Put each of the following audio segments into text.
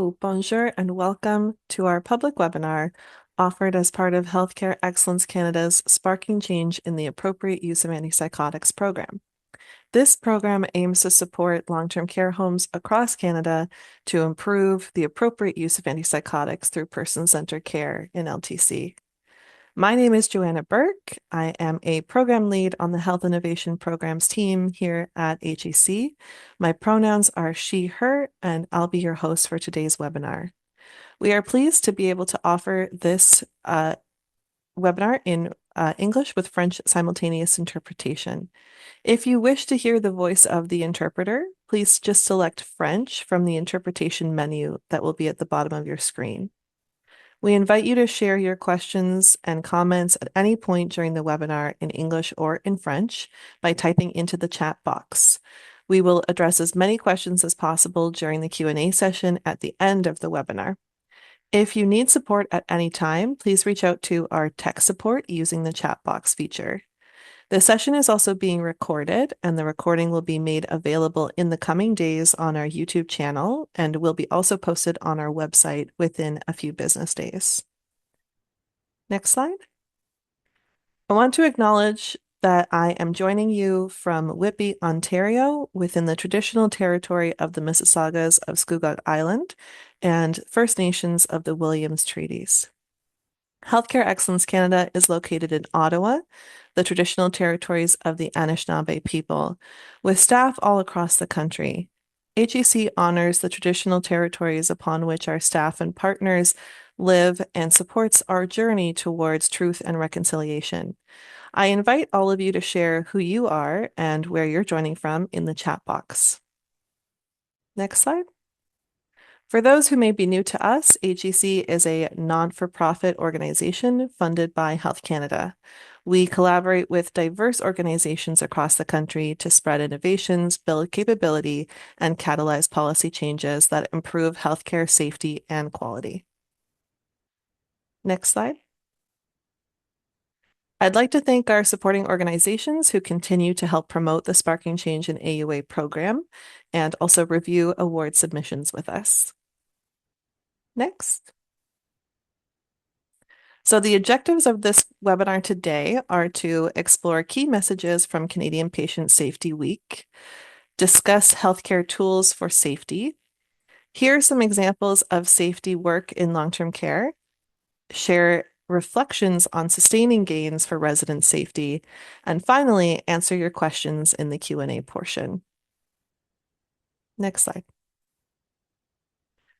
Hello, bonjour, and welcome to our public webinar offered as part of Healthcare Excellence Canada's Sparking Change in the Appropriate Use of Antipsychotics program. This program aims to support long-term care homes across Canada to improve the appropriate use of antipsychotics through person-centered care in LTC. My name is Joanna Burke. I am a program lead on the Health Innovation Programs team here at HEC. My pronouns are she, her, and I'll be your host for today's webinar. We are pleased to be able to offer this webinar in English with French simultaneous interpretation. If you wish to hear the voice of the interpreter, please just select French from the interpretation menu that will be at the bottom of your screen. We invite you to share your questions and comments at any point during the webinar in English or in French by typing into the chat box. We will address as many questions as possible during the Q&A session at the end of the webinar. If you need support at any time, please reach out to our tech support using the chat box feature. The session is also being recorded, and the recording will be made available in the coming days on our YouTube channel and will be also posted on our website within a few business days. Next slide. I want to acknowledge that I am joining you from Whitby, Ontario, within the traditional territory of the Mississaugas of Scugog Island and First Nations of the Williams Treaties. Healthcare Excellence Canada is located in Ottawa, the traditional territories of the Anishinaabe people, with staff all across the country. HEC honors the traditional territories upon which our staff and partners live and supports our journey towards truth and reconciliation. I invite all of you to share who you are and where you're joining from in the chat box. Next slide. For those who may be new to us, HEC is a non-for-profit organization funded by Health Canada. We collaborate with diverse organizations across the country to spread innovations, build capability, and catalyze policy changes that improve healthcare safety and quality. Next slide. I'd like to thank our supporting organizations who continue to help promote the Sparking Change in AUA program and also review award submissions with us. Next. So the objectives of this webinar today are to explore key messages from Canadian Patient Safety Week, discuss healthcare tools for safety, hear some examples of safety work in long-term care, share reflections on sustaining gains for resident safety, and finally, answer your questions in the Q&A portion. Next slide.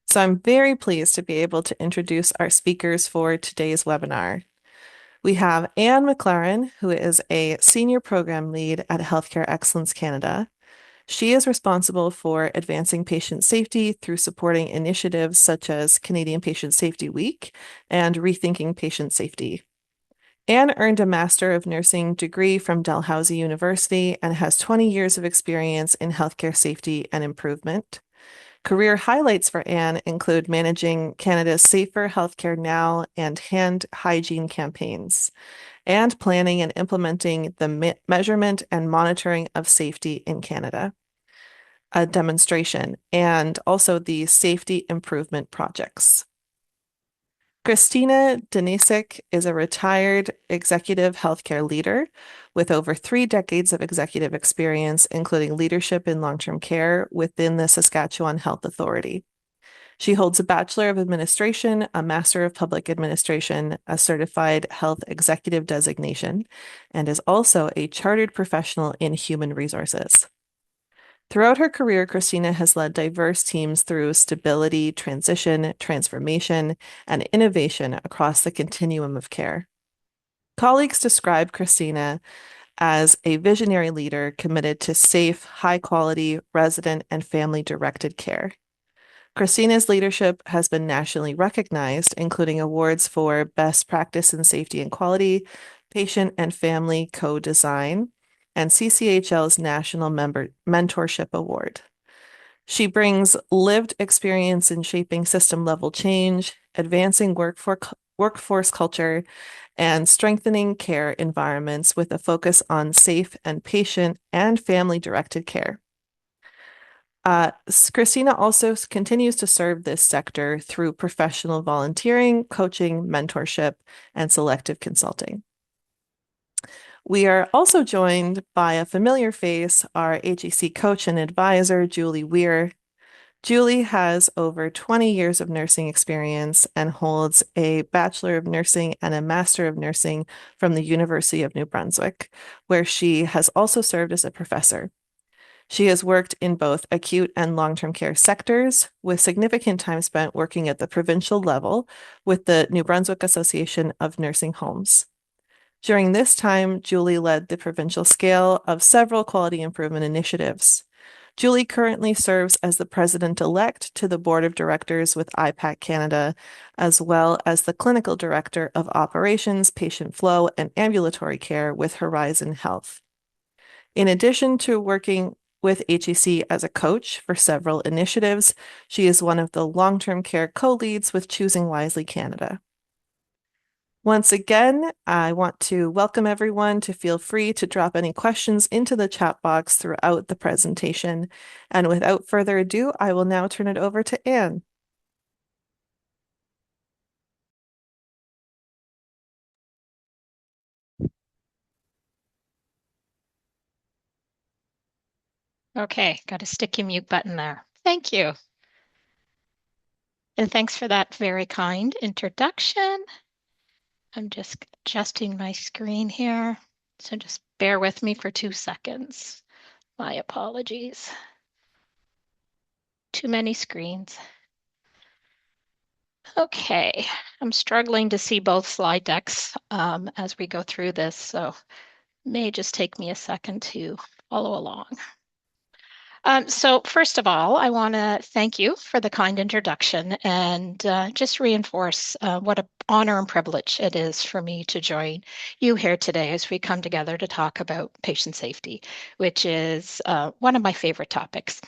So I'm very pleased to be able to introduce our speakers for today's webinar. We have Anne McLaren, who is a Senior Program Lead at Healthcare Excellence Canada. She is responsible for advancing patient safety through supporting initiatives such as Canadian Patient Safety Week and Rethinking Patient Safety. Anne earned a Master of Nursing degree from Dalhousie University and has 20 years of experience in healthcare safety and improvement. Career highlights for Anne include managing Canada's Safer Healthcare Now and hand hygiene campaigns, and planning and implementing the measurement and monitoring of safety in Canada, a demonstration, and also the safety improvement projects. Christina Denisik is a retired executive healthcare leader with over 3 decades of executive experience, including leadership in long-term care within the Saskatchewan Health Authority. She holds a Bachelor of Administration, a Master of Public Administration, a Certified Health Executive designation, and is also a chartered professional in human resources. Throughout her career, Christina has led diverse teams through stability, transition, transformation, and innovation across the continuum of care. Colleagues describe Christina as a visionary leader committed to safe, high-quality, resident, and family-directed care. Christina's leadership has been nationally recognized, including awards for Best Practice in Safety and Quality, Patient and Family Co-Design, and CCHL's National Mentorship Award. She brings lived experience in shaping system-level change, advancing workforce culture, and strengthening care environments with a focus on safe and patient and family-directed care. Christina also continues to serve this sector through professional volunteering, coaching, mentorship, and selective consulting. We are also joined by a familiar face, our HEC coach and advisor, Julie Weir. Julie has over 20 years of nursing experience and holds a Bachelor of Nursing and a Master of Nursing from the University of New Brunswick, where she has also served as a professor. She has worked in both acute and long-term care sectors, with significant time spent working at the provincial level with the New Brunswick Association of Nursing Homes. During this time, Julie led the provincial scale of several quality improvement initiatives. Julie currently serves as the president-elect to the board of directors with IPAC Canada, as well as the clinical director of operations, patient flow, and ambulatory care with Horizon Health. In addition to working with HEC as a coach for several initiatives, she is one of the long-term care co-leads with Choosing Wisely Canada. Once again, I want to welcome everyone to feel free to drop any questions into the chat box throughout the presentation. And without further ado, I will now turn it over to Anne. Okay, got a sticky mute button there. Thank you. And thanks for that very kind introduction. I'm just adjusting my screen here, so just bear with me for 2 seconds. My apologies. Too many screens. Okay, I'm struggling to see both slide decks as we go through this, so may just take me a second to follow along. So first of all, I want to thank you for the kind introduction and just reinforce what an honor and privilege it is for me to join you here today as we come together to talk about patient safety, which is one of my favorite topics.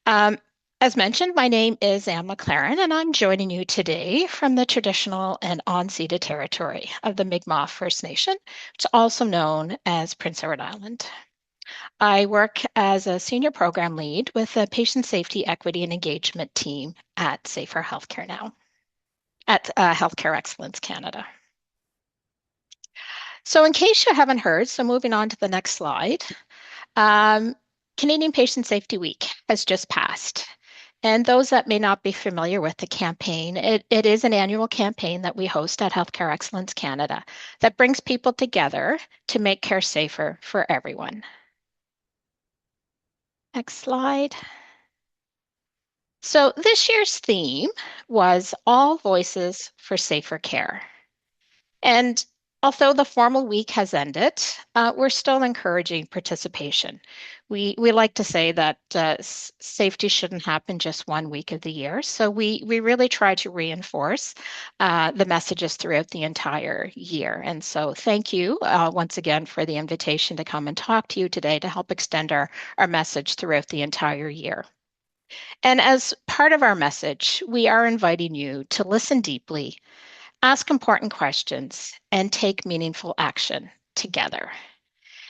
As mentioned, my name is Anne McLaren, and I'm joining you today from the traditional and unceded territory of the Mi'kmaq First Nation, which is also known as Prince Edward Island. I work as a senior program lead with the patient safety, equity, and engagement team at Safer Healthcare now, at Healthcare Excellence Canada. So in case you haven't heard, so moving on to the next slide, Canadian Patient Safety Week has just passed. And those that may not be familiar with the campaign, it is an annual campaign that we host at Healthcare Excellence Canada that brings people together to make care safer for everyone. Next slide. So this year's theme was All Voices for Safer Care. And although the formal week has ended, we're still encouraging participation. We like to say that safety shouldn't happen just one week of the year. So we really try to reinforce the messages throughout the entire year. And so thank you once again for the invitation to come and talk to you today to help extend our message throughout the entire year. And as part of our message, we are inviting you to listen deeply, ask important questions, and take meaningful action together.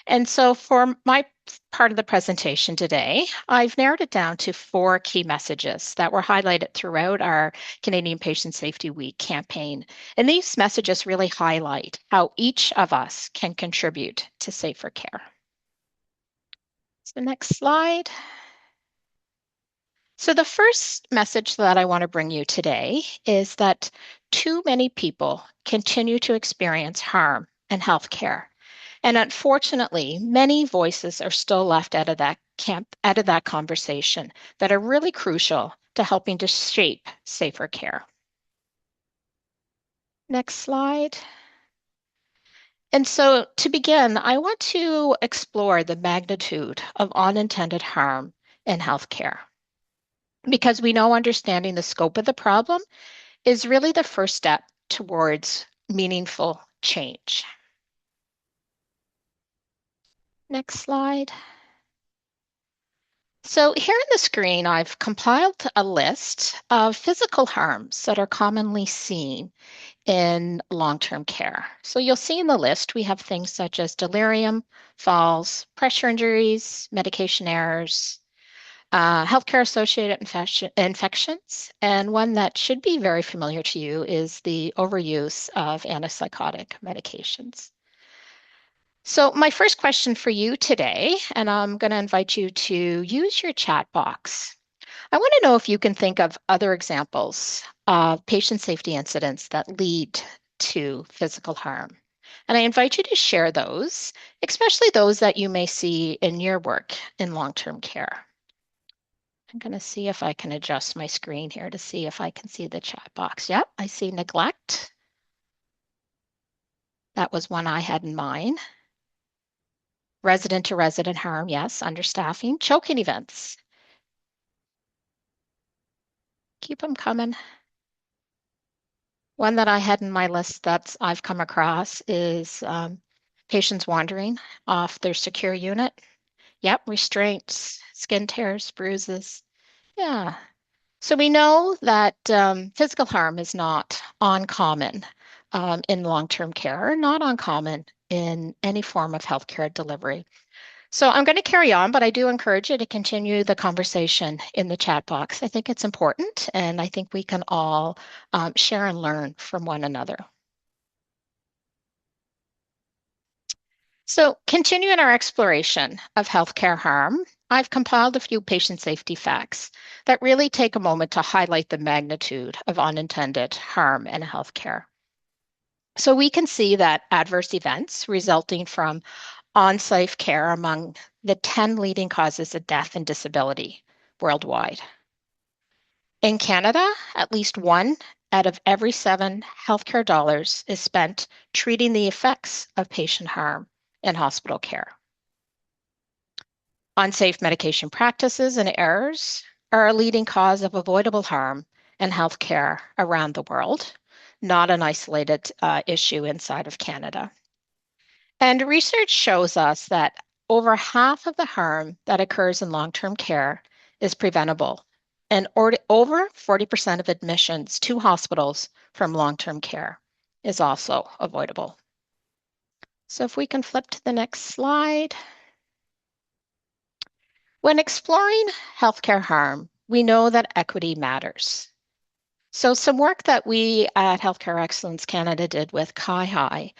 And so for my part of the presentation today, I've narrowed it down to 4 key messages that were highlighted throughout our Canadian Patient Safety Week campaign. And these messages really highlight how each of us can contribute to safer care. So next slide. So the first message that I want to bring you today is that too many people continue to experience harm in healthcare. And unfortunately, many voices are still left out of that conversation that are really crucial to helping to shape safer care. Next slide. And so to begin, I want to explore the magnitude of unintended harm in healthcare, because we know understanding the scope of the problem is really the first step towards meaningful change. Next slide. So here on the screen, I've compiled a list of physical harms that are commonly seen in long-term care. So you'll see in the list, we have things such as delirium, falls, pressure injuries, medication errors, Healthcare associated infections, and one that should be very familiar to you is the overuse of antipsychotic medications. So, my first question for you today, and I'm going to invite you to use your chat box. I want to know if you can think of other examples of patient safety incidents that lead to physical harm. And I invite you to share those, especially those that you may see in your work in long-term care. I'm going to see if I can adjust my screen here to see if I can see the chat box. Yep, I see neglect. That was one I had in mind. Resident to resident harm, yes. Understaffing, choking events. Keep them coming. One that I had in my list that I've come across is patients wandering off their secure unit. Yep, restraints, skin tears, bruises. Yeah. So we know that physical harm is not uncommon in long-term care, not uncommon in any form of healthcare delivery. So I'm going to carry on, but I do encourage you to continue the conversation in the chat box. I think it's important, and I think we can all share and learn from one another. So, continuing our exploration of healthcare harm, I've compiled a few patient safety facts that really take a moment to highlight the magnitude of unintended harm in healthcare. So, we can see that adverse events resulting from unsafe care among the 10 leading causes of death and disability worldwide. In Canada, at least one out of every seven healthcare dollars is spent treating the effects of patient harm in hospital care. Unsafe medication practices and errors are a leading cause of avoidable harm in healthcare around the world, not an isolated issue inside of Canada. And research shows us that over half of the harm that occurs in long-term care is preventable, and over 40% of admissions to hospitals from long-term care is also avoidable. So if we can flip to the next slide. When exploring healthcare harm, we know that equity matters. So some work that we at Healthcare Excellence Canada did with CIHI,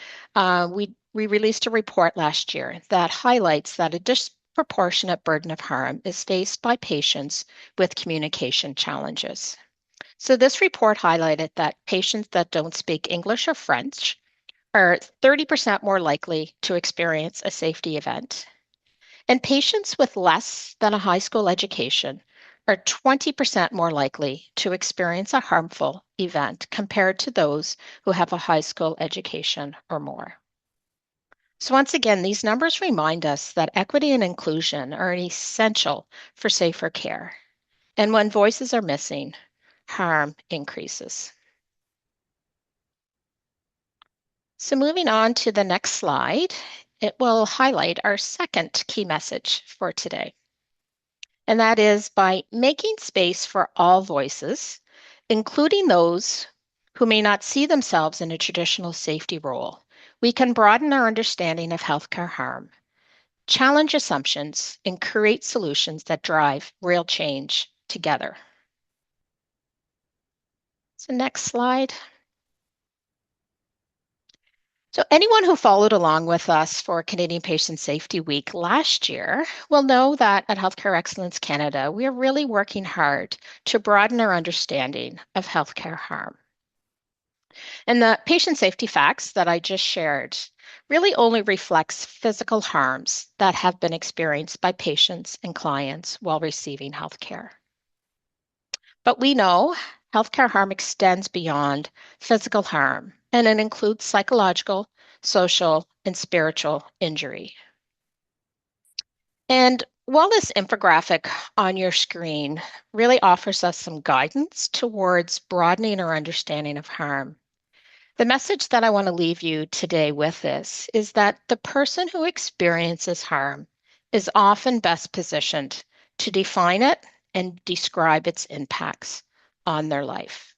we released a report last year that highlights that a disproportionate burden of harm is faced by patients with communication challenges. So this report highlighted that patients that don't speak English or French are 30% more likely to experience a safety event. And patients with less than a high school education are 20% more likely to experience a harmful event compared to those who have a high school education or more. So once again, these numbers remind us that equity and inclusion are essential for safer care. And when voices are missing, harm increases. So moving on to the next slide, it will highlight our second key message for today. And that is by making space for all voices, including those who may not see themselves in a traditional safety role, we can broaden our understanding of healthcare harm, challenge assumptions, and create solutions that drive real change together. So next slide. So anyone who followed along with us for Canadian Patient Safety Week last year will know that at Healthcare Excellence Canada, we are really working hard to broaden our understanding of healthcare harm. And the patient safety facts that I just shared really only reflects physical harms that have been experienced by patients and clients while receiving healthcare. But we know healthcare harm extends beyond physical harm, and it includes psychological, social, and spiritual injury. And while this infographic on your screen really offers us some guidance towards broadening our understanding of harm, the message that I want to leave you today with this is that the person who experiences harm is often best positioned to define it and describe its impacts on their life.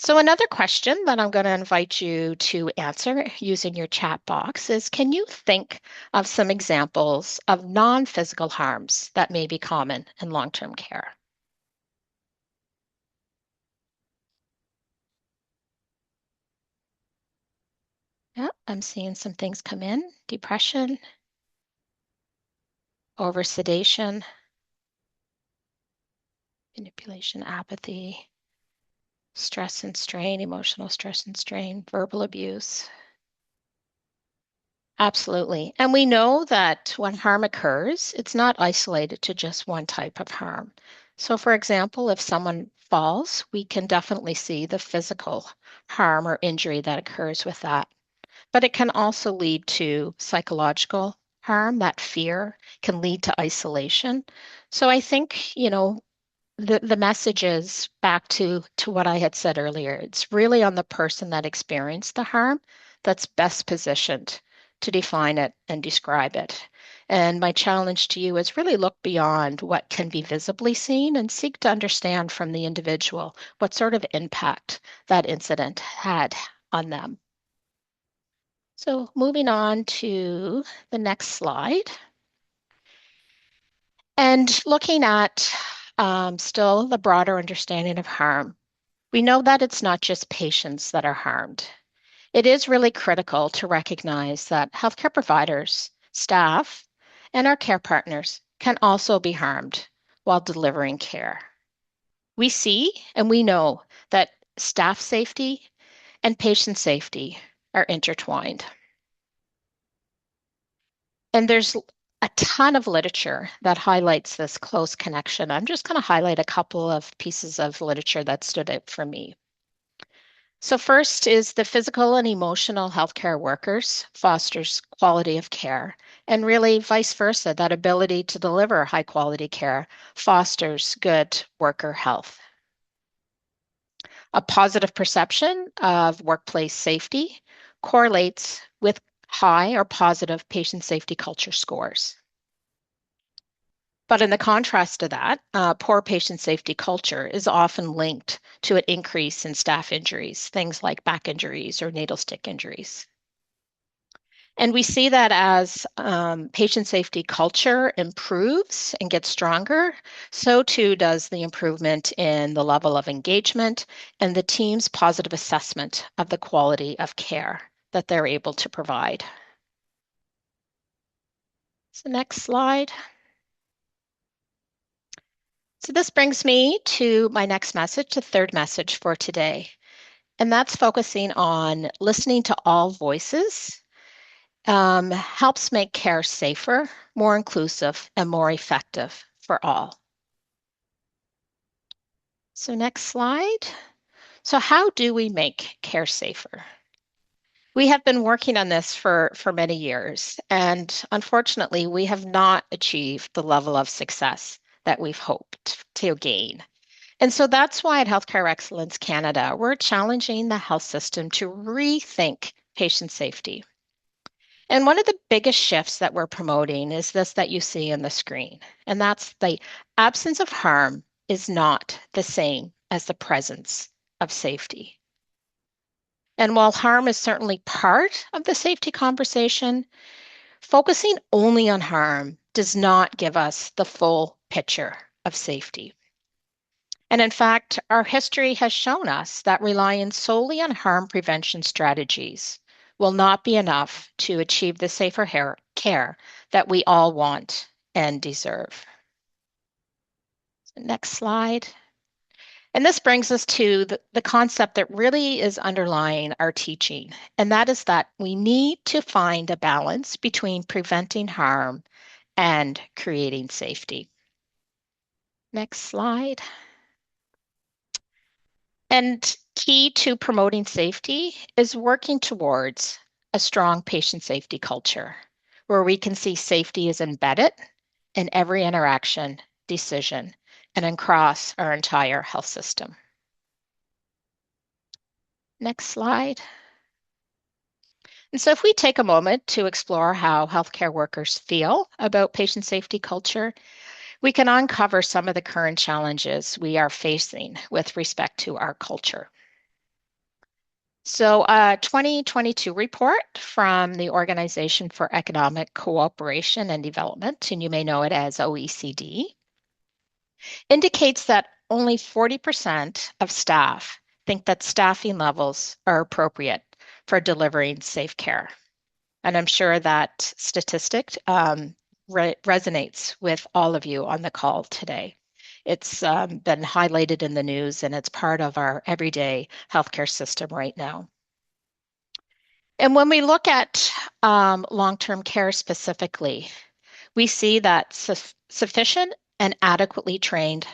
So another question that I'm going to invite you to answer using your chat box is, can you think of some examples of non-physical harms that may be common in long-term care? Yeah, I'm seeing some things come in. Depression, oversedation, manipulation, apathy, stress and strain, emotional stress and strain, verbal abuse. Absolutely. And we know that when harm occurs, it's not isolated to just one type of harm. So, for example, if someone falls, we can definitely see the physical harm or injury that occurs with that. But it can also lead to psychological harm. That fear can lead to isolation. So I think, the message is back to what I had said earlier. It's really on the person that experienced the harm that's best positioned to define it and describe it. And my challenge to you is really look beyond what can be visibly seen and seek to understand from the individual what sort of impact that incident had on them. So moving on to the next slide and looking at still the broader understanding of harm. We know that it's not just patients that are harmed. It is really critical to recognize that healthcare providers, staff, and our care partners can also be harmed while delivering care. We see and we know that staff safety and patient safety are intertwined. And there's a ton of literature that highlights this close connection. I'm just going to highlight a couple of pieces of literature that stood out for me. So first is the physical and emotional healthcare workers fosters quality of care, and really vice versa, that ability to deliver high quality care fosters good worker health. A positive perception of workplace safety correlates with high or positive patient safety culture scores. But in the contrast to that, poor patient safety culture is often linked to an increase in staff injuries, things like back injuries or needle stick injuries. And we see that as patient safety culture improves and gets stronger, so too does the improvement in the level of engagement and the team's positive assessment of the quality of care that they're able to provide. So next slide. So this brings me to my next message, the third message for today, and that's focusing on listening to all voices helps make care safer, more inclusive, and more effective for all. So next slide. So how do we make care safer? We have been working on this for many years, and unfortunately, we have not achieved the level of success that we've hoped to gain. And so that's why at Healthcare Excellence Canada, we're challenging the health system to rethink patient safety. And one of the biggest shifts that we're promoting is this that you see on the screen, and that's the absence of harm is not the same as the presence of safety. And while harm is certainly part of the safety conversation, focusing only on harm does not give us the full picture of safety. And in fact, our history has shown us that relying solely on harm prevention strategies will not be enough to achieve the safer care that we all want and deserve. So next slide. And this brings us to the concept that really is underlying our teaching, and that is that we need to find a balance between preventing harm and creating safety. Next slide. And key to promoting safety is working towards a strong patient safety culture where we can see safety is embedded in every interaction, decision, and across our entire health system. Next slide. And so if we take a moment to explore how healthcare workers feel about patient safety culture, we can uncover some of the current challenges we are facing with respect to our culture. So, a 2022 report from the Organization for Economic Cooperation and Development, and you may know it as OECD, indicates that only 40% of staff think that staffing levels are appropriate for delivering safe care. And I'm sure that statistic resonates with all of you on the call today. It's been highlighted in the news and it's part of our everyday healthcare system right now. And when we look at long-term care specifically, we see that sufficient and adequately trained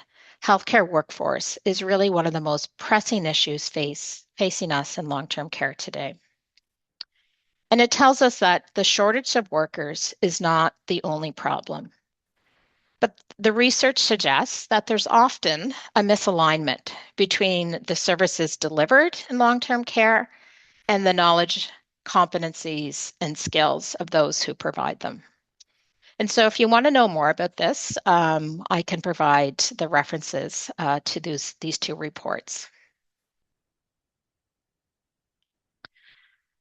healthcare workforce is really one of the most pressing issues facing us in long-term care today. And it tells us that the shortage of workers is not the only problem. But the research suggests that there's often a misalignment between the services delivered in long-term care and the knowledge, competencies, and skills of those who provide them. And so if you want to know more about this, I can provide the references to these two reports.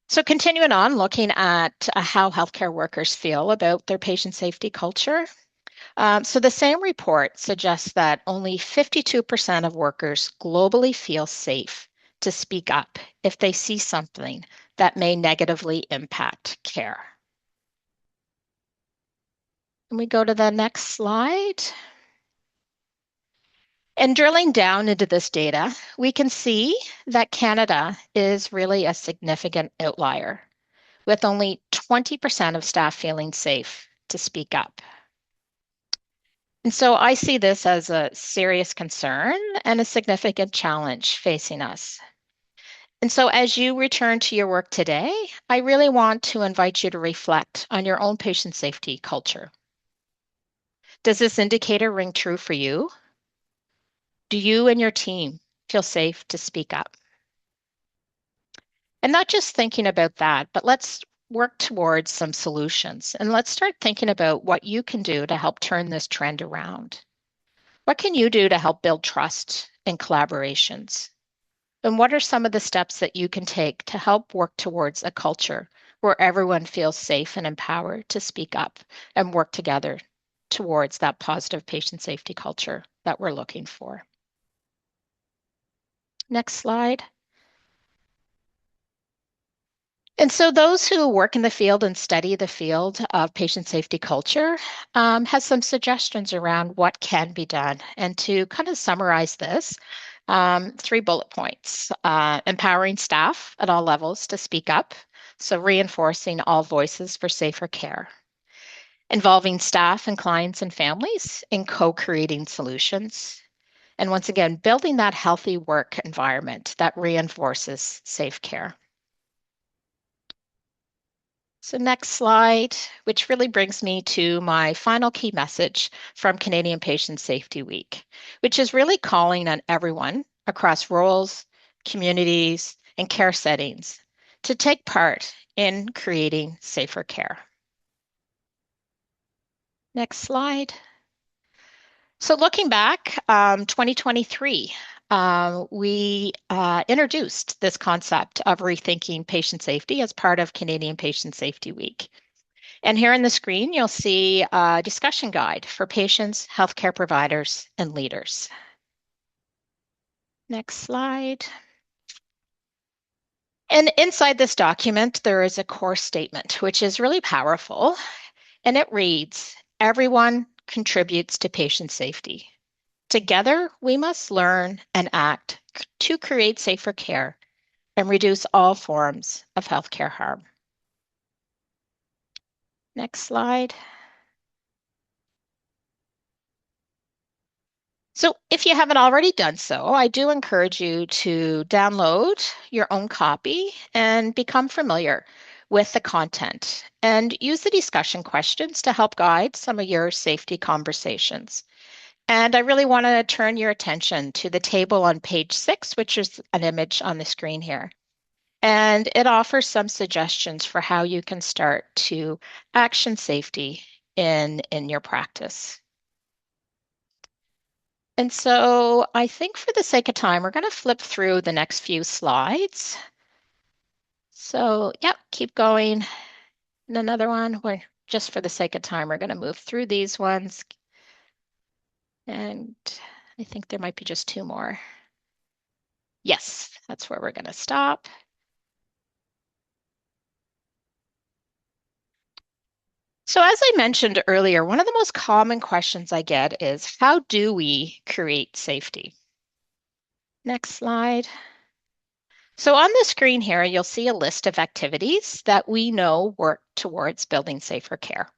So continuing on, looking at how healthcare workers feel about their patient safety culture. So the same report suggests that only 52% of workers globally feel safe to speak up if they see something that may negatively impact care. And we go to the next slide. And drilling down into this data, we can see that Canada is really a significant outlier, with only 20% of staff feeling safe to speak up. And so I see this as a serious concern and a significant challenge facing us. And so as you return to your work today, I really want to invite you to reflect on your own patient safety culture. Does this indicator ring true for you? Do you and your team feel safe to speak up? And not just thinking about that, but let's work towards some solutions. And let's start thinking about what you can do to help turn this trend around. What can you do to help build trust and collaborations? And what are some of the steps that you can take to help work towards a culture where everyone feels safe and empowered to speak up and work together towards that positive patient safety culture that we're looking for? Next slide. And so those who work in the field and study the field of patient safety culture has some suggestions around what can be done. And to kind of summarize this, 3 bullet points. Empowering staff at all levels to speak up, so reinforcing all voices for safer care. Involving staff and clients and families in co-creating solutions. And once again, building that healthy work environment that reinforces safe care. So next slide, which really brings me to my final key message from Canadian Patient Safety Week, which is really calling on everyone across roles, communities, and care settings to take part in creating safer care. Next slide. So looking back, 2023, we introduced this concept of rethinking patient safety as part of Canadian Patient Safety Week. And here on the screen, you'll see a discussion guide for patients, healthcare providers, and leaders. Next slide. And inside this document, there is a core statement, which is really powerful. And it reads, everyone contributes to patient safety. Together, we must learn and act to create safer care and reduce all forms of healthcare harm. Next slide. So if you haven't already done so, I do encourage you to download your own copy and become familiar with the content and use the discussion questions to help guide some of your safety conversations. And I really want to turn your attention to the table on page 6, which is an image on the screen here. And it offers some suggestions for how you can start to action safety in your practice. And so I think for the sake of time, we're going to flip through the next few slides. So, yep, keep going. And another one, we're just for the sake of time, we're going to move through these ones. And I think there might be just two more. Yes, that's where we're going to stop. So, as I mentioned earlier, one of the most common questions I get is how do we create safety? Next slide. So, on the screen here, you'll see a list of activities that we know work towards building safer care.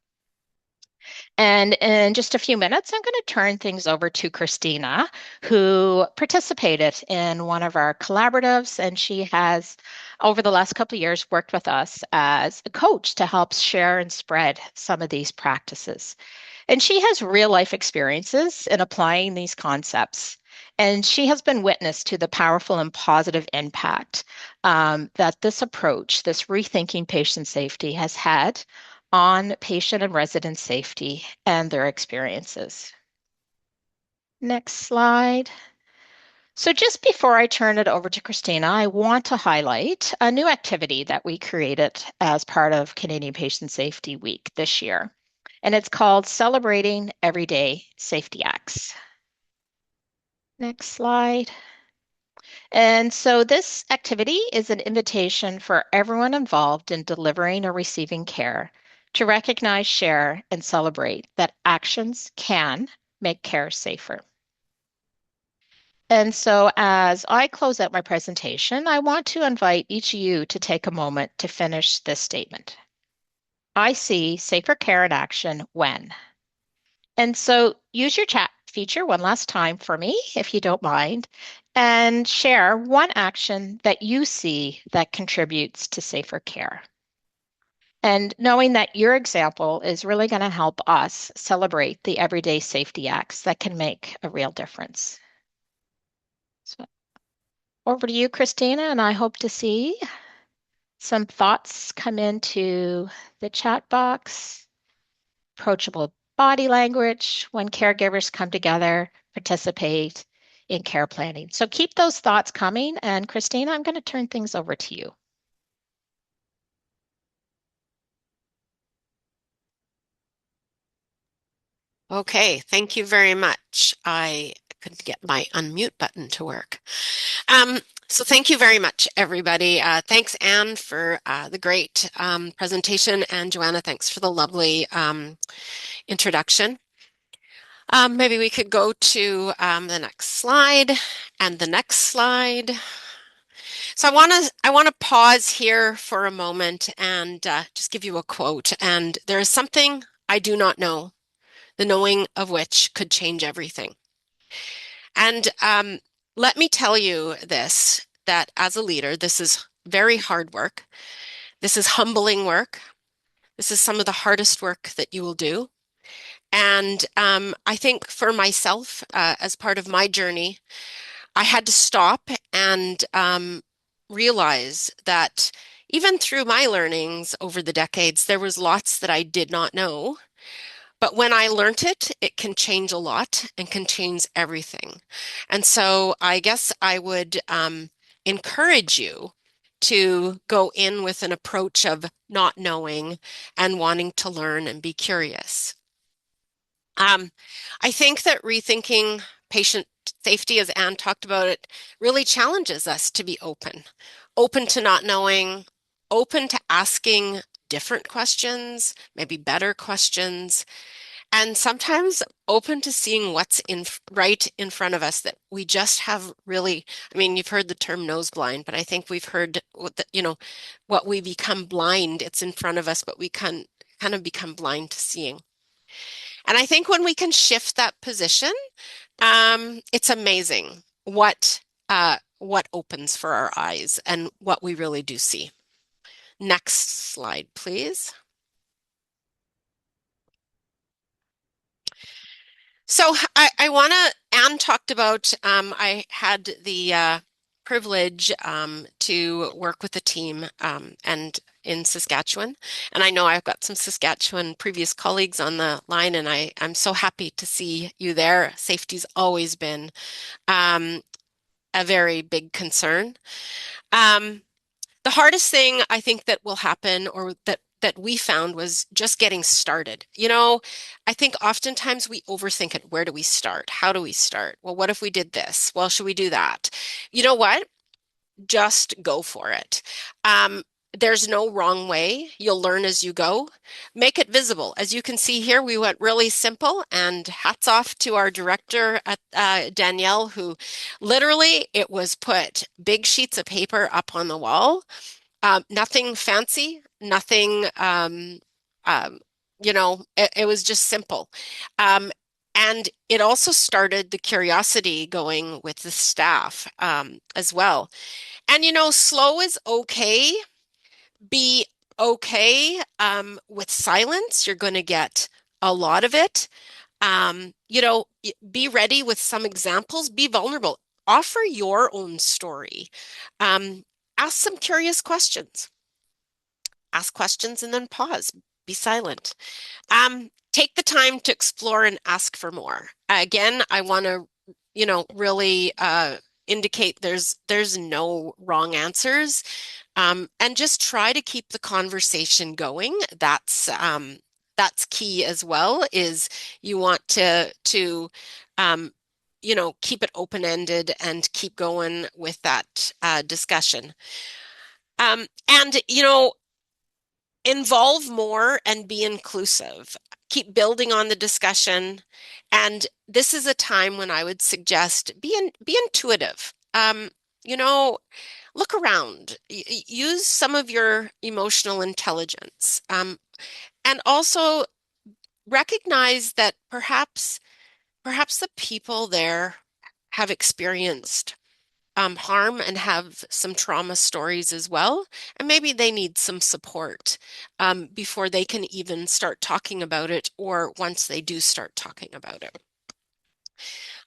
And in just a few minutes, I'm going to turn things over to Christina, who participated in one of our collaboratives. And she has, over the last couple of years, worked with us as a coach to help share and spread some of these practices. And she has real life experiences in applying these concepts. And she has been witness to the powerful and positive impact that this approach, this rethinking patient safety, has had on patient and resident safety and their experiences. Next slide. So just before I turn it over to Christina, I want to highlight a new activity that we created as part of Canadian Patient Safety Week this year. And it's called Celebrating Everyday Safety Acts. Next slide. And so this activity is an invitation for everyone involved in delivering or receiving care to recognize, share, and celebrate that actions can make care safer. And so as I close out my presentation, I want to invite each of you to take a moment to finish this statement. I see safer care in action when. And so use your chat feature one last time for me, if you don't mind, and share one action that you see that contributes to safer care. And knowing that your example is really going to help us celebrate the everyday safety acts that can make a real difference. So over to you, Christina, and I hope to see some thoughts come into the chat box. Approachable body language when caregivers come together, participate in care planning. So keep those thoughts coming. And Christina, I'm going to turn things over to you. Okay, thank you very much. I couldn't get my unmute button to work. So thank you very much, everybody. Thanks, Anne, for the great presentation, and Joanna, thanks for the lovely introduction. Maybe we could go to the next slide and the next slide. So I want to pause here for a moment and just give you a quote. And there is something I do not know, the knowing of which could change everything. And let me tell you this, that as a leader, this is very hard work. This is humbling work. This is some of the hardest work that you will do. And I think for myself, as part of my journey, I had to stop and realize that even through my learnings over the decades, there was lots that I did not know. But when I learned it, it can change a lot and can change everything. And so I guess I would encourage you to go in with an approach of not knowing and wanting to learn and be curious. I think that rethinking patient safety, as Anne talked about it, really challenges us to be open, open to not knowing, open to asking different questions, maybe better questions, and sometimes open to seeing what's right in front of us that we just have really, I mean, you've heard the term nose blind, but I think we've heard what we become blind, it's in front of us, but we can kind of become blind to seeing. And I think when we can shift that position, it's amazing what opens for our eyes and what we really do see. Next slide, please. So I want to, Anne talked about, I had the privilege to work with a team and in Saskatchewan. And I know I've got some Saskatchewan previous colleagues on the line, and I'm so happy to see you there. Safety's always been a very big concern. Um, The hardest thing I think that will happen or that we found was just getting started. I think oftentimes we overthink it. Where do we start? How do we start? Well, what if we did this? Well, should we do that? You know what? Just go for it. Um, there's no wrong way. You'll learn as you go. Make it visible. As you can see here, we went really simple, and hats off to our director, Danielle, who literally it was put big sheets of paper up on the wall. Nothing fancy, nothing, it was just simple. Um, and it also started the curiosity going with the staff as well. And slow is okay. Be okay with silence. You're going to get a lot of it. Be ready with some examples. Be vulnerable. Offer your own story. Um, ask some curious questions. Ask questions and then pause. Be silent. Take the time to explore and ask for more. Again, I want to, really indicate there's no wrong answers, and just try to keep the conversation going. That's key as well. Is you want to keep it open-ended and keep going with that discussion. And involve more and be inclusive. Keep building on the discussion. And this is a time when I would suggest be intuitive. You know, look around. Use some of your emotional intelligence. And also recognize that perhaps the people there have experienced harm and have some trauma stories as well. And maybe they need some support before they can even start talking about it, or once they do start talking about it.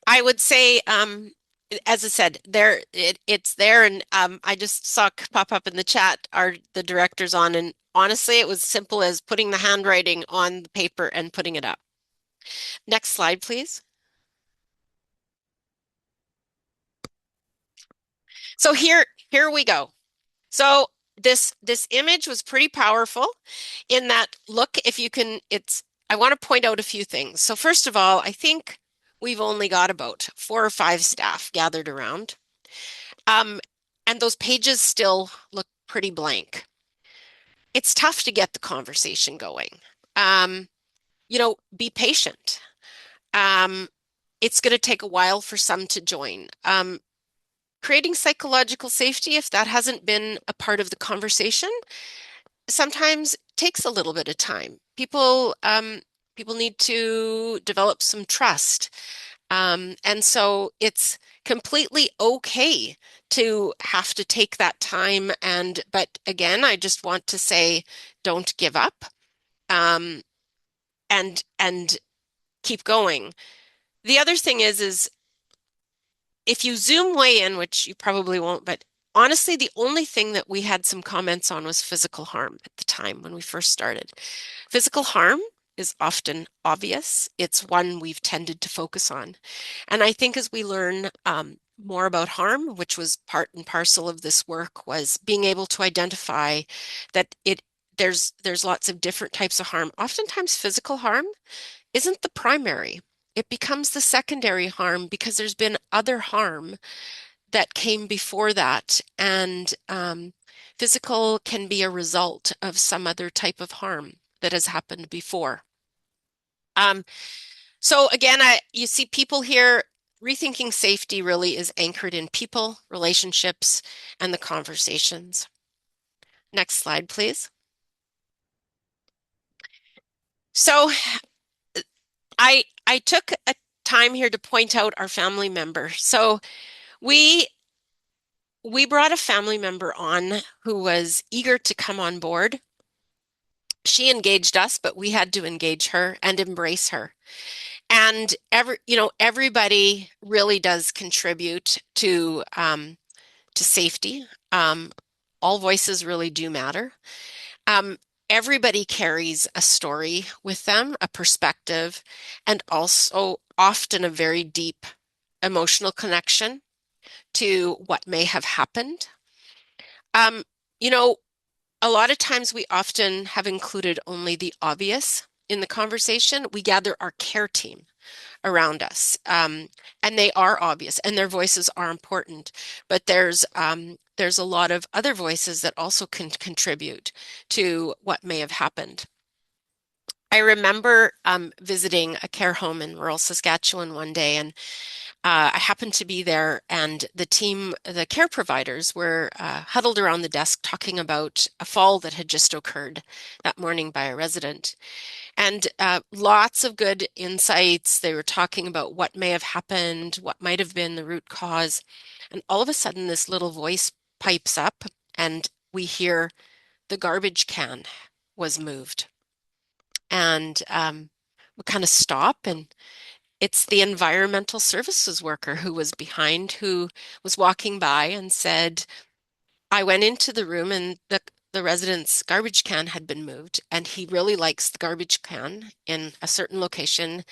I would say, as I said, it's there, and I just saw pop up in the chat are the directors on, and honestly, it was simple as putting the handwriting on the paper and putting it up. Next slide, please. So here we go. So this image was pretty powerful in that, look, if you can, I want to point out a few things. So first of all, I think we've only got about 4 or 5 staff gathered around. And those pages still look pretty blank. It's tough to get the conversation going. Be patient. It's going to take a while for some to join. Creating psychological safety, if that hasn't been a part of the conversation, sometimes takes a little bit of time. People need to develop some trust. And so it's completely okay to have to take that time. But again, I just want to say, don't give up, and keep going. The other thing is if you zoom way in, which you probably won't, but honestly, the only thing that we had some comments on was physical harm at the time when we first started. Physical harm is often obvious. It's one we've tended to focus on. And I think as we learn more about harm, which was part and parcel of this work, was being able to identify that there's lots of different types of harm. Oftentimes physical harm isn't the primary. It becomes the secondary harm because there's been other harm that came before that. And physical can be a result of some other type of harm that has happened before. So again, you see people here, rethinking safety really is anchored in people, relationships, and the conversations. Next slide, please. So I took a time here to point out our family member. So we brought a family member on who was eager to come on board. She engaged us, but we had to engage her and embrace her. And everybody really does contribute to safety. All voices really do matter. Everybody carries a story with them, a perspective, and also often a very deep emotional connection to what may have happened. you know, a lot of times we often have included only the obvious in the conversation. We gather our care team around us, and they are obvious, and their voices are important. But there's a lot of other voices that also can contribute to what may have happened. I remember visiting a care home in rural Saskatchewan one day, and I happened to be there, and the team, the care providers, were huddled around the desk talking about a fall that had just occurred that morning by a resident. And lots of good insights. They were talking about what may have happened, what might have been the root cause. And all of a sudden, this little voice pipes up, and we hear the garbage can was moved. And we kind of stop, and it's the environmental services worker who was behind, who was walking by and said, I went into the room and the resident's garbage can had been moved, and he really likes the garbage can in a certain location,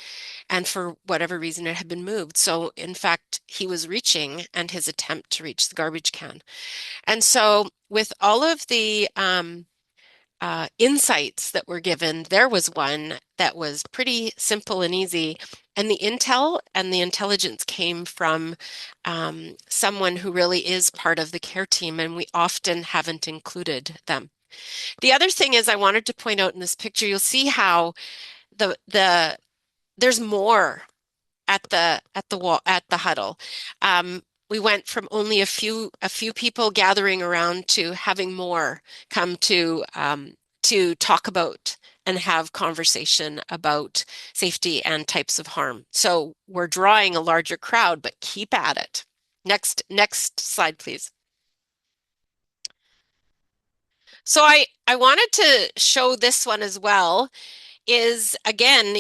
and for whatever reason it had been moved. So in fact, he was reaching and his attempt to reach the garbage can. And so with all of the insights that were given, there was one that was pretty simple and easy. And the intel and the intelligence came from someone who really is part of the care team, and we often haven't included them. The other thing is I wanted to point out in this picture, you'll see how there's more at the wall at the huddle. We went from only a few people gathering around to having more come to talk about and have conversation about safety and types of harm. So we're drawing a larger crowd, but keep at it. Next slide, please. So I wanted to show this one as well. Is again,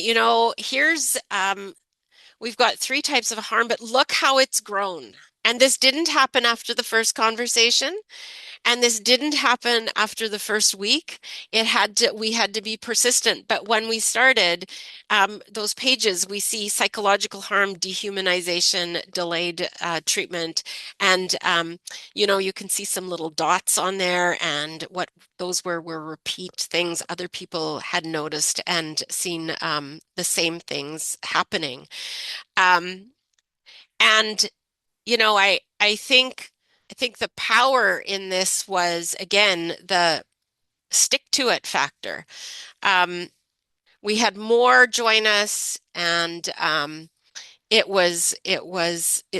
here's we've got three types of harm, but look how it's grown. And this didn't happen after the first conversation, and this didn't happen after the first week. We had to be persistent. But when we started those pages, we see psychological harm, dehumanization, delayed treatment, and you can see some little dots on there, and what those were repeat things other people had noticed and seen the same things happening. Um, and I think the power in this was again the stick to it factor. Um, we had more join us, and it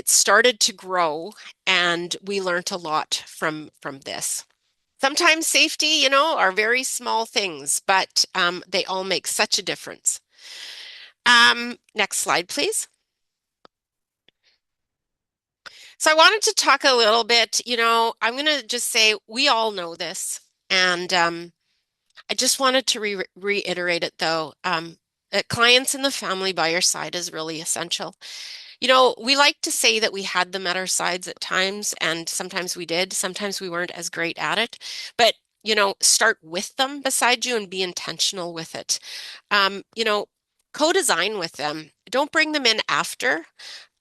started to grow, and we learned a lot from this. Sometimes safety, are very small things, but they all make such a difference. Next slide, please. So I wanted to talk a little bit, I'm going to just say we all know this. And I just wanted to reiterate it though. That clients in the family by your side is really essential. We like to say that we had them at our sides at times, and sometimes we did. Sometimes we weren't as great at it. But, start with them beside you and be intentional with it. Co-design with them. Don't bring them in after.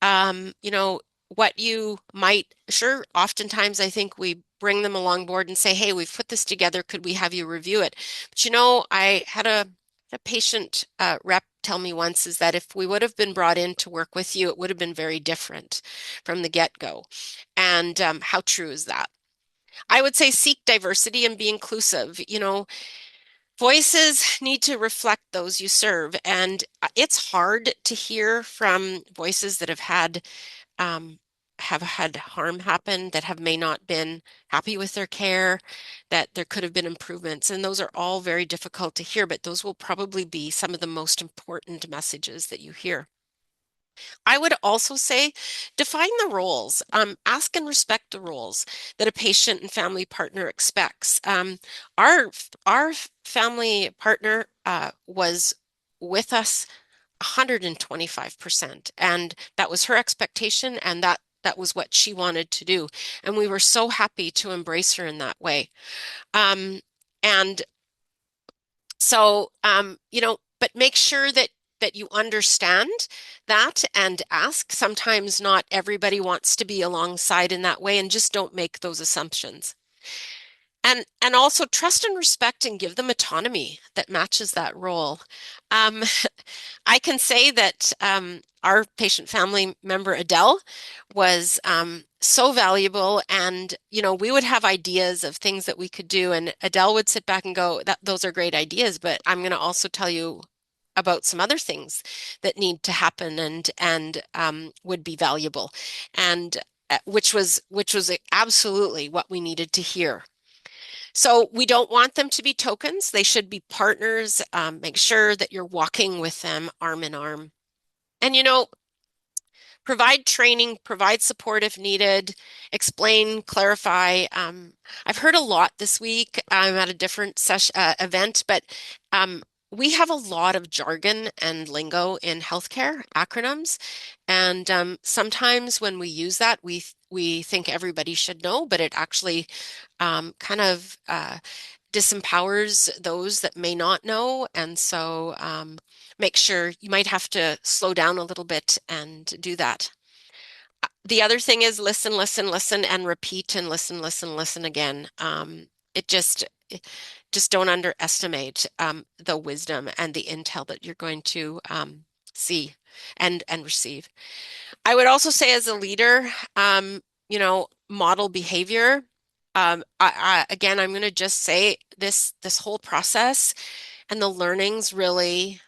um, you know, what you might, sure, oftentimes I think we bring them along board and say, hey, we've put this together. Could we have you review it? But I had a patient rep tell me once is that if we would have been brought in to work with you, it would have been very different from the get-go. And how true is that? I would say seek diversity and be inclusive. Voices need to reflect those you serve. And it's hard to hear from voices that um, have had harm happen, that have may not been happy with their care, that there could have been improvements. And those are all very difficult to hear, but those will probably be some of the most important messages that you hear. I would also say define the roles. Ask and respect the roles that a patient and family partner expects. Our family partner was with us 125%, and that was her expectation, and that was what she wanted to do. And we were so happy to embrace her in that way. And so, but make sure that you understand that and ask. Sometimes not everybody wants to be alongside in that way, and just don't make those assumptions. And also trust and respect and give them autonomy that matches that role. Um, I can say that our patient family member Adele was so valuable, and we would have ideas of things that we could do, and Adele would sit back and go, "That those are great ideas, but I'm going to also tell you about some other things that need to happen and would be valuable," and which was absolutely what we needed to hear. So we don't want them to be tokens. They should be partners. Make sure that you're walking with them arm in arm. And provide training, provide support if needed, explain, clarify. I've heard a lot this week. I'm at a different session event, but we have a lot of jargon and lingo in healthcare, acronyms, and sometimes when we use that, we think everybody should know, but it actually kind of disempowers those that may not know. And so make sure you might have to slow down a little bit and do that. The other thing is listen, listen, listen, and repeat and listen, listen, listen again. It just don't underestimate the wisdom and the intel that you're going to see and receive. I would also say as a leader, model behavior. Again, I'm going to just say this whole process and the learnings really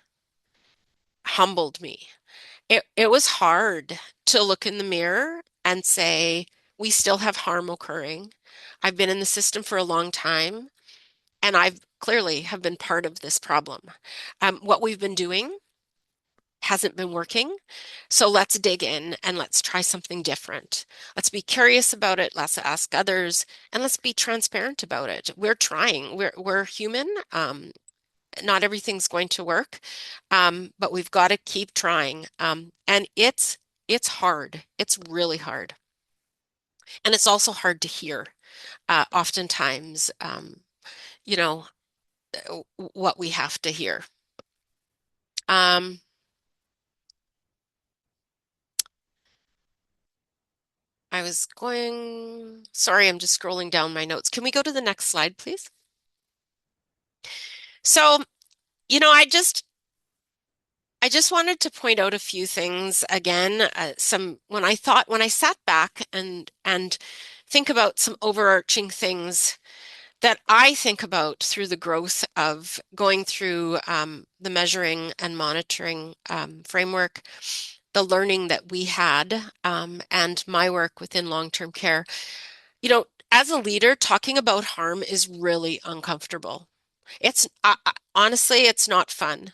humbled me. It was hard to look in the mirror and say, we still have harm occurring. I've been in the system for a long time, and I've clearly have been part of this problem. What we've been doing hasn't been working. So let's dig in and let's try something different. Let's be curious about it. Let's ask others, and let's be transparent about it. We're trying. We're human. Not everything's going to work, but we've got to keep trying. And it's hard. It's really hard, and it's also hard to hear. Oftentimes, you know, what we have to hear. Um, sorry, I'm just scrolling down my notes. Can we go to the next slide, please? So, you know, I just wanted to point out a few things again. When I sat back and think about some overarching things that I think about through the growth of going through the measuring and monitoring framework, the learning that we had, and my work within long-term care. As a leader, talking about harm is really uncomfortable. Honestly, it's not fun.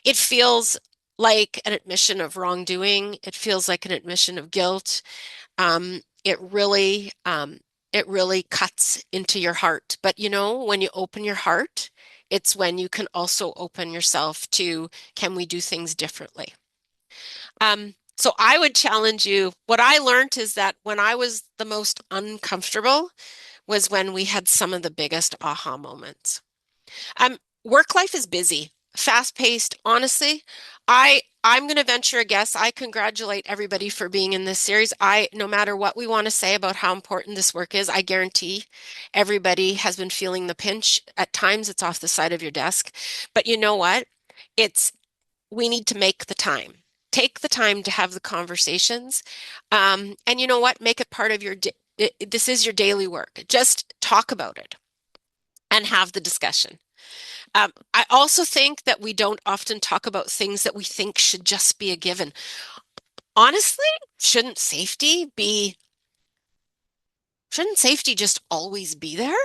It feels like an admission of wrongdoing. It feels like an admission of guilt. It really cuts into your heart. But when you open your heart, it's when you can also open yourself to, can we do things differently? So I would challenge you. What I learned is that when I was the most uncomfortable was when we had some of the biggest aha moments. Work life is busy, fast-paced. Honestly, I'm going to venture a guess. I congratulate everybody for being in this series. No matter what we want to say about how important this work is, I guarantee everybody has been feeling the pinch. At times, it's off the side of your desk. But you know what? We need to make the time. Take the time to have the conversations. And you know what? Make it part of this is your daily work. Just talk about it and have the discussion. I also think that we don't often talk about things that we think should just be a given. Honestly, shouldn't safety just always be there?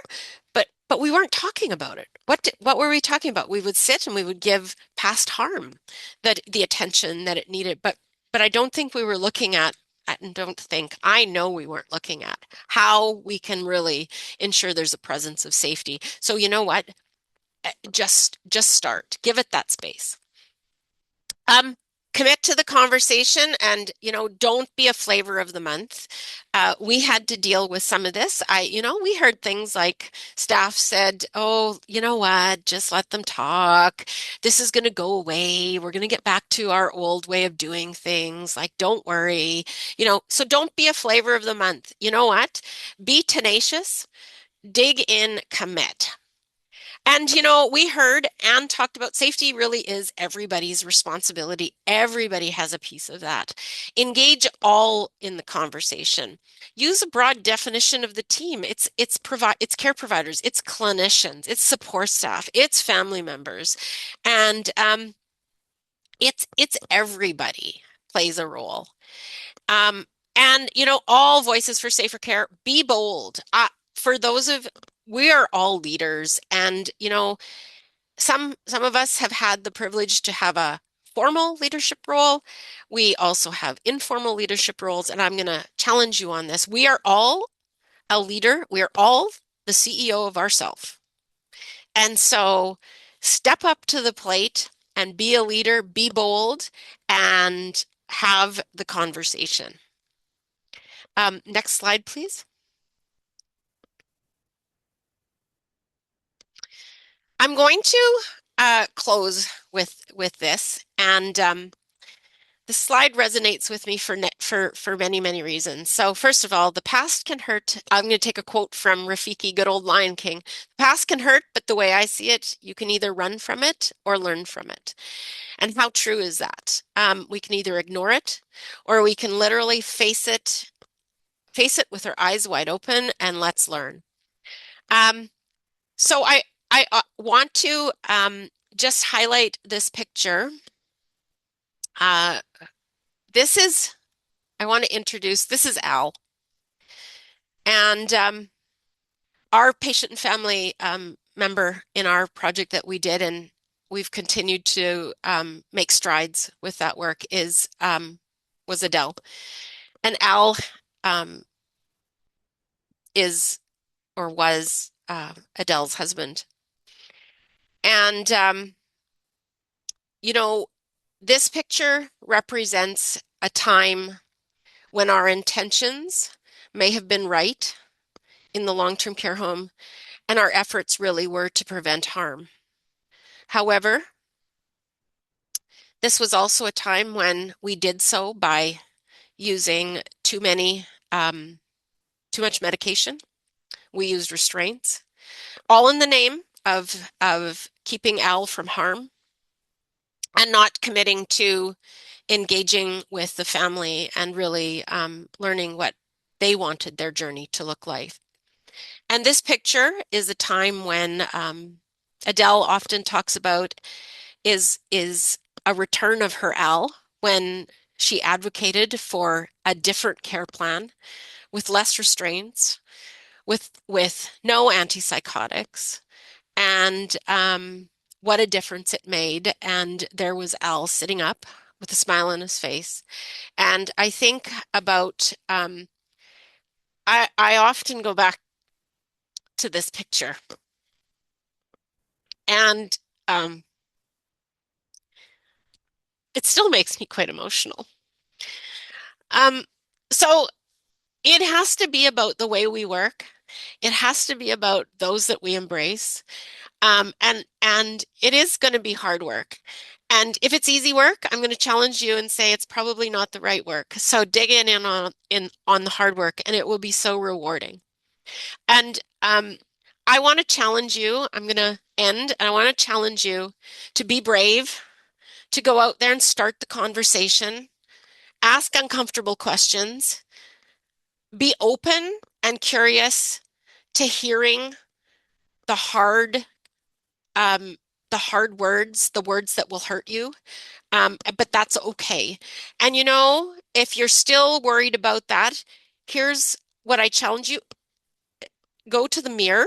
But we weren't talking about it. What were we talking about? We would sit and we would give past harm the attention that it needed. But I don't think we were looking at, and I know we weren't looking at how we can really ensure there's a presence of safety. So you know what? Just start. Give it that space. Commit to the conversation, and don't be a flavor of the month. We had to deal with some of this. We heard things like staff said, "Oh, you know what? Just let them talk. This is going to go away. We're going to get back to our old way of doing things. Like, don't worry." So don't be a flavor of the month. You know what? Be tenacious. dig in, commit. And we heard and talked about safety really is everybody's responsibility. Everybody has a piece of that. Engage all in the conversation. Use a broad definition of the team. It's care providers, it's clinicians, it's support staff, it's family members, and it's everybody plays a role. Um, and all voices for safer care. Be bold. For those of We are all leaders, and some of us have had the privilege to have a formal leadership role. We also have informal leadership roles, and I'm going to challenge you on this. We are all a leader. We are all the CEO of ourselves. And so step up to the plate and be a leader, be bold, and have the conversation. Next slide, please. I'm going to close with this, and the slide resonates with me for many, many reasons. So first of all, the past can hurt. I'm going to take a quote from Rafiki, good old Lion King. The past can hurt, but the way I see it, you can either run from it or learn from it. And how true is that? We can either ignore it, or we can literally face it with our eyes wide open, and let's learn. So I want to just highlight this picture. Uh, I want to introduce, this is Al. And our patient and family member in our project that we did, and we've continued to make strides with that work, was Adele. And Al is or was Adele's husband. And this picture represents a time when our intentions may have been right in the long-term care home, and our efforts really were to prevent harm. However, this was also a time when we did so by using too much medication. We used restraints, all in the name of keeping Al from harm and not committing to engaging with the family and really learning what they wanted their journey to look like. And this picture is a time when Adele often talks about is a return of her Al, when she advocated for a different care plan with less restraints, with no antipsychotics, and what a difference it made. And there was Al sitting up with a smile on his face. And I think about I often go back to this picture, and it still makes me quite emotional. Um, so it has to be about the way we work. It has to be about those that we embrace. And it is going to be hard work. And if it's easy work, I'm going to challenge you and say it's probably not the right work. So dig in on the hard work, and it will be so rewarding. And I want to challenge you. I'm going to end, and I want to challenge you to be brave, to go out there and start the conversation, ask uncomfortable questions, be open and curious to hearing the hard, um, the hard words, the words that will hurt you. But that's okay. And if you're still worried about that, here's what I challenge you. Go to the mirror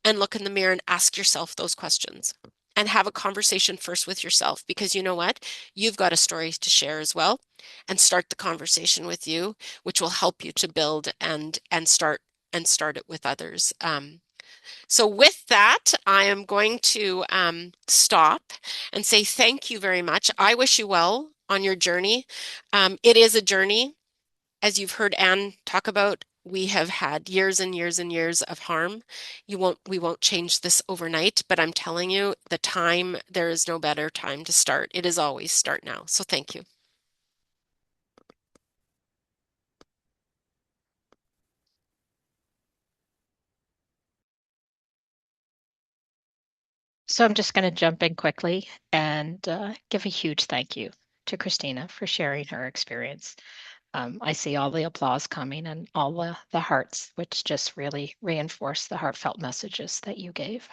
and look in the mirror and ask yourself those questions and have a conversation first with yourself, because you know what? You've got a story to share as well, and start the conversation with you, which will help you to build and start it with others. So with that, I am going to stop and say thank you very much. I wish you well on your journey. It is a journey. As you've heard Anne talk about, we have had years and years and years of harm. We won't change this overnight, but I'm telling you, there is no better time to start. It is always start now. So thank you. So I'm just going to jump in quickly and give a huge thank you to Christina for sharing her experience. I see all the applause coming and all the hearts, which just really reinforce the heartfelt messages that you gave.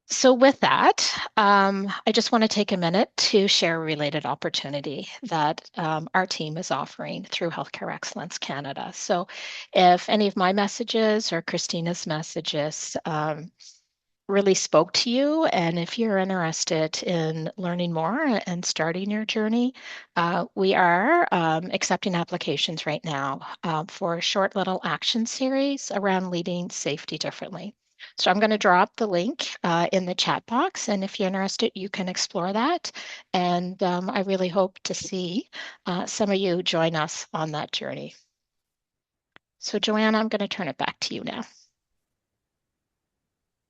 So with that, I just want to take a minute to share a related opportunity that our team is offering through Healthcare Excellence Canada. So if any of my messages or Christina's messages really spoke to you, and if you're interested in learning more and starting your journey, we are accepting applications right now for a short little action series around leading safety differently. So I'm going to drop the link in the chat box, and if you're interested, you can explore that. And I really hope to see some of you join us on that journey. So Joanna, I'm going to turn it back to you now.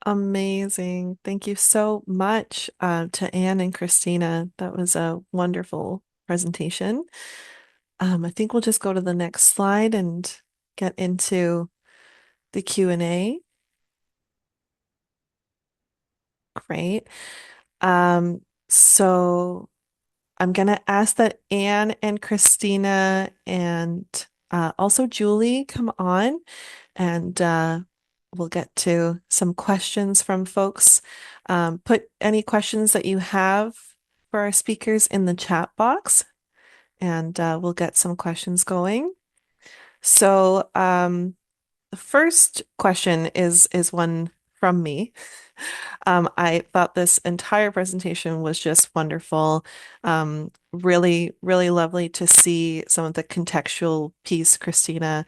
Amazing. Thank you so much to Anne and Christina. That was a wonderful presentation. I think we'll just go to the next slide and get into the Q&A. Great. So I'm going to ask that Anne and Christina and also Julie come on and we'll get to some questions from folks. Put any questions that you have for our speakers in the chat box and we'll get some questions going. So the first question is one from me. I thought this entire presentation was just wonderful. Really, really lovely to see some of the contextual piece, Christina,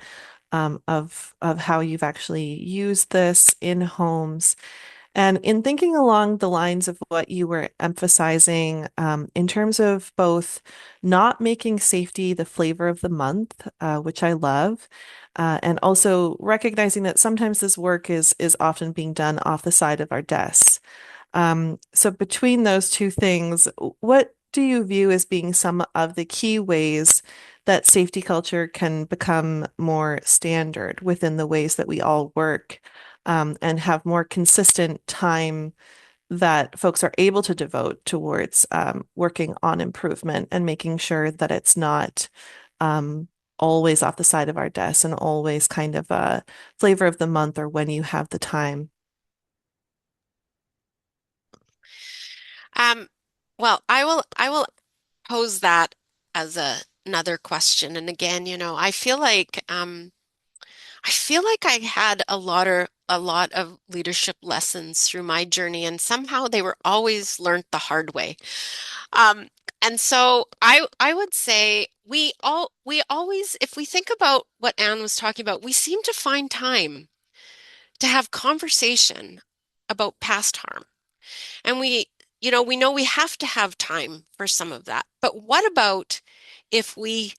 of how you've actually used this in homes. And in thinking along the lines of what you were emphasizing, in terms of both not making safety the flavor of the month, which I love, and also recognizing that sometimes this work is often being done off the side of our desks. So between those two things, what do you view as being some of the key ways that safety culture can become more standard within the ways that we all work, and have more consistent time that folks are able to devote towards working on improvement and making sure that it's not always off the side of our desk and always kind of a flavor of the month or when you have the time? Um, well, I will pose that as another question. And again, I feel like I had a lot of leadership lessons through my journey, and somehow they were always learned the hard way. Um, and so I would say we always, if we think about what Anne was talking about, we seem to find time to have conversation about past harm. And we know we have to have time for some of that. But what about if we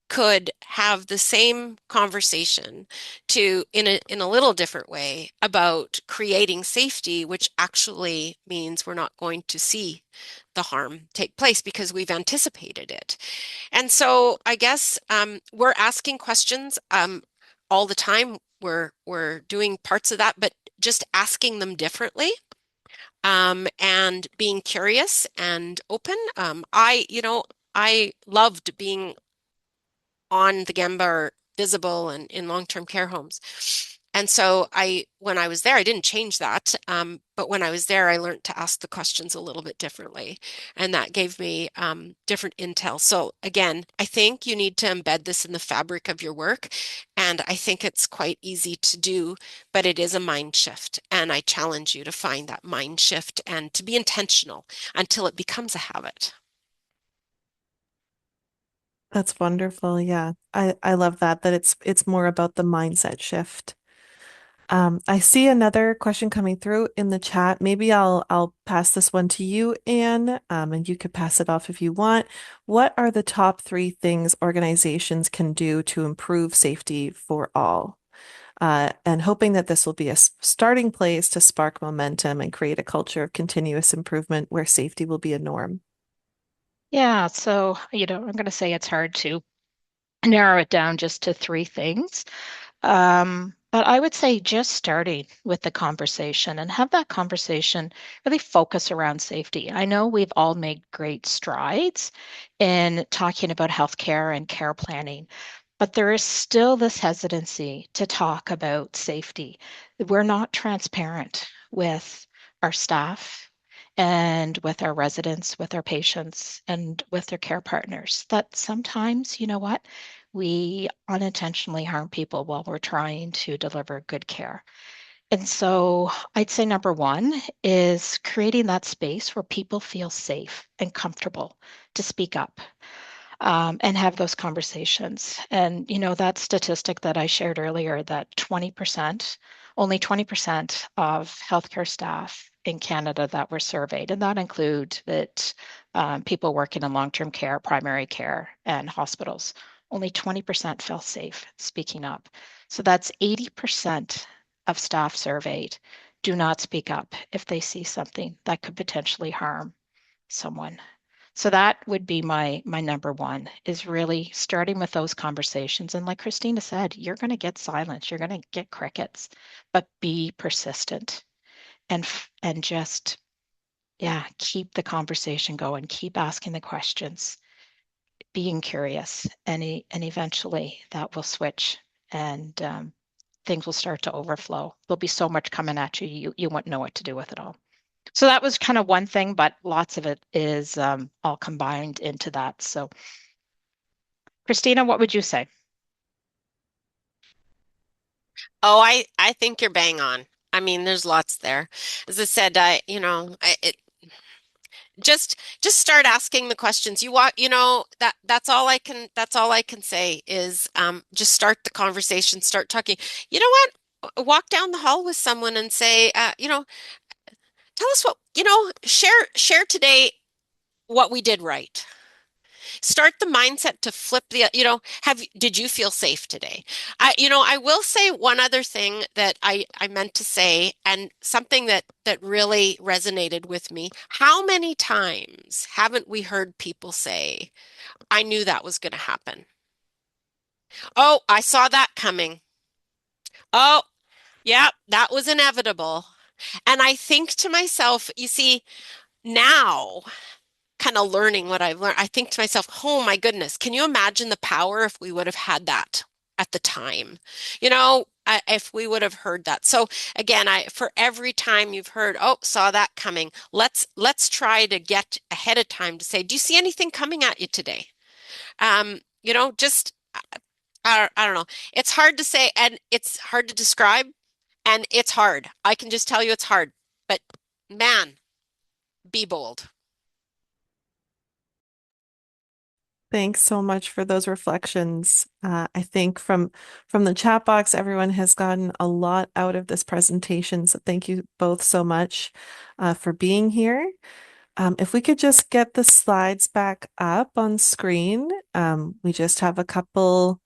could have the same conversation in a little different way about creating safety, which actually means we're not going to see the harm take place because we've anticipated it. And so I guess we're asking questions all the time. We're doing parts of that, but just asking them differently, and being curious and open. I loved being on the Gemba or visible and in long-term care homes. And so when I was there, I didn't change that. But when I was there, I learned to ask the questions a little bit differently. And that gave me different intel. So again, I think you need to embed this in the fabric of your work. And I think it's quite easy to do, but it is a mind shift. And I challenge you to find that mind shift and to be intentional until it becomes a habit. That's wonderful. Yeah. I love that it's more about the mindset shift. I see another question coming through in the chat. Maybe I'll pass this one to you, Anne, and you could pass it off if you want. What are the top three things organizations can do to improve safety for all? And hoping that this will be a starting place to spark momentum and create a culture of continuous improvement where safety will be a norm. Yeah, so, I'm going to say it's hard to narrow it down just to three things. But I would say just starting with the conversation and have that conversation really focus around safety. I know we've all made great strides in talking about healthcare and care planning, but there is still this hesitancy to talk about safety. We're not transparent with our staff and with our residents, with our patients, and with their care partners. That sometimes, you know what, we unintentionally harm people while we're trying to deliver good care. And so I'd say number one is creating that space where people feel safe and comfortable to speak up and have those conversations. And, you know, that statistic that I shared earlier that 20%, only 20% of healthcare staff in Canada that were surveyed, and that included people working in long-term care, primary care, and hospitals, only 20% felt safe speaking up. So that's 80% of staff surveyed do not speak up if they see something that could potentially harm someone. So that would be my number one is really starting with those conversations. And like Christina said, you're going to get silence, you're going to get crickets, but be persistent and just keep the conversation going, keep asking the questions, being curious, and eventually that will switch and things will start to overflow. There'll be so much coming at you, you won't know what to do with it all. So that was kind of one thing, but lots of it is all combined into that. So, Christina, what would you say? Oh, I think you're bang on. I mean, there's lots there. As I said, just start asking the questions. That's all I can say is just start the conversation, start talking. You know what? Walk down the hall with someone and say, tell us share today what we did right. Start the mindset to flip did you feel safe today? I will say one other thing that I meant to say and something that really resonated with me. How many times haven't we heard people say, I knew that was going to happen. Oh, I saw that coming. Oh, yeah, that was inevitable. And I think to myself, you see, now kind of learning what I've learned, I think to myself, oh my goodness, can you imagine the power if we would have had that at the time? If we would have heard that. So again, for every time you've heard, oh, saw that coming, let's try to get ahead of time to say, do you see anything coming at you today? Just I don't know. It's hard to say and it's hard to describe and it's hard. I can just tell you it's hard. But man, be bold. Thanks so much for those reflections. I think from the chat box, everyone has gotten a lot out of this presentation. So thank you both so much for being here. If we could just get the slides back up on screen, we just have a couple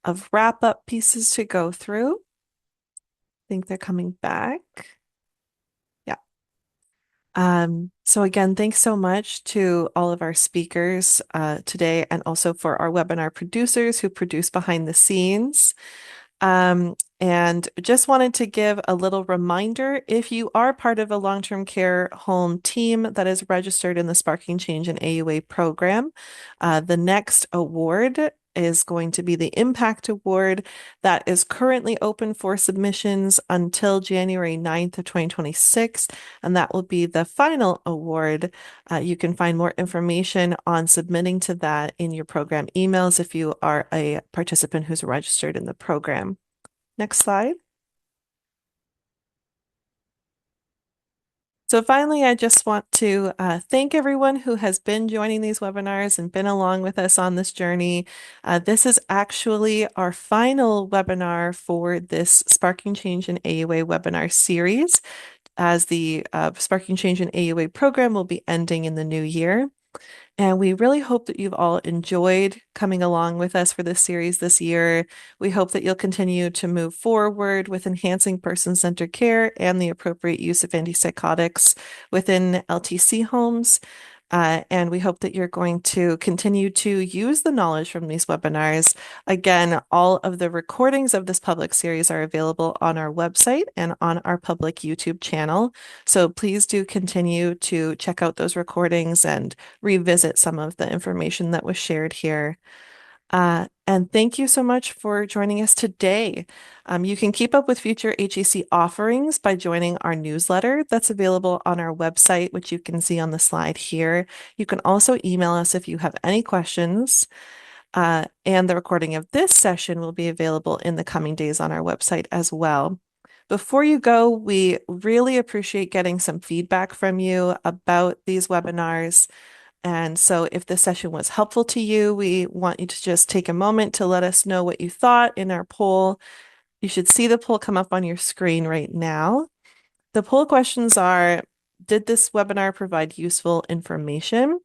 of wrap-up pieces to go through. I think they're coming back. Yeah. So again, thanks so much to all of our speakers today and also for our webinar producers who produce behind the scenes. And just wanted to give a little reminder, if you are part of a long-term care home team that is registered in the Sparking Change and AUA program, the next award is going to be the Impact Award that is currently open for submissions until January 9th of 2026, and that will be the final award. You can find more information on submitting to that in your program emails if you are a participant who's registered in the program. Next slide. So finally, I just want to thank everyone who has been joining these webinars and been along with us on this journey. This is actually our final webinar for this Sparking Change in AUA webinar series, as the Sparking Change in AUA program will be ending in the new year. And we really hope that you've all enjoyed coming along with us for this series this year. We hope that you'll continue to move forward with enhancing person-centered care and the appropriate use of antipsychotics within LTC homes. And we hope that you're going to continue to use the knowledge from these webinars. Again, all of the recordings of this public series are available on our website and on our public YouTube channel. So please do continue to check out those recordings and revisit some of the information that was shared here. And thank you so much for joining us today. You can keep up with future HEC offerings by joining our newsletter that's available on our website, which you can see on the slide here. You can also email us if you have any questions. And the recording of this session will be available in the coming days on our website as well. Before you go, we really appreciate getting some feedback from you about these webinars. And so if this session was helpful to you, we want you to just take a moment to let us know what you thought in our poll. You should see the poll come up on your screen right now. The poll questions are, did this webinar provide useful information?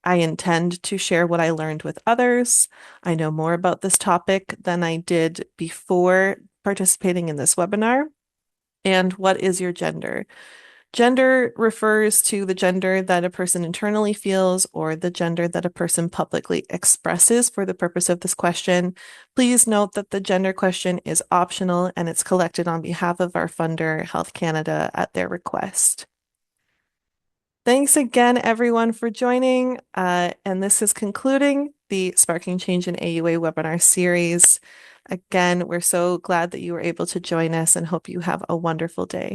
I intend to share what I learned with others. I know more about this topic than I did before participating in this webinar. And what is your gender? Gender refers to the gender that a person internally feels or the gender that a person publicly expresses for the purpose of this question. Please note that the gender question is optional and it's collected on behalf of our funder, Health Canada, at their request. Thanks again, everyone, for joining. And this is concluding the Sparking Change in AUA webinar series. Again, we're so glad that you were able to join us and hope you have a wonderful day.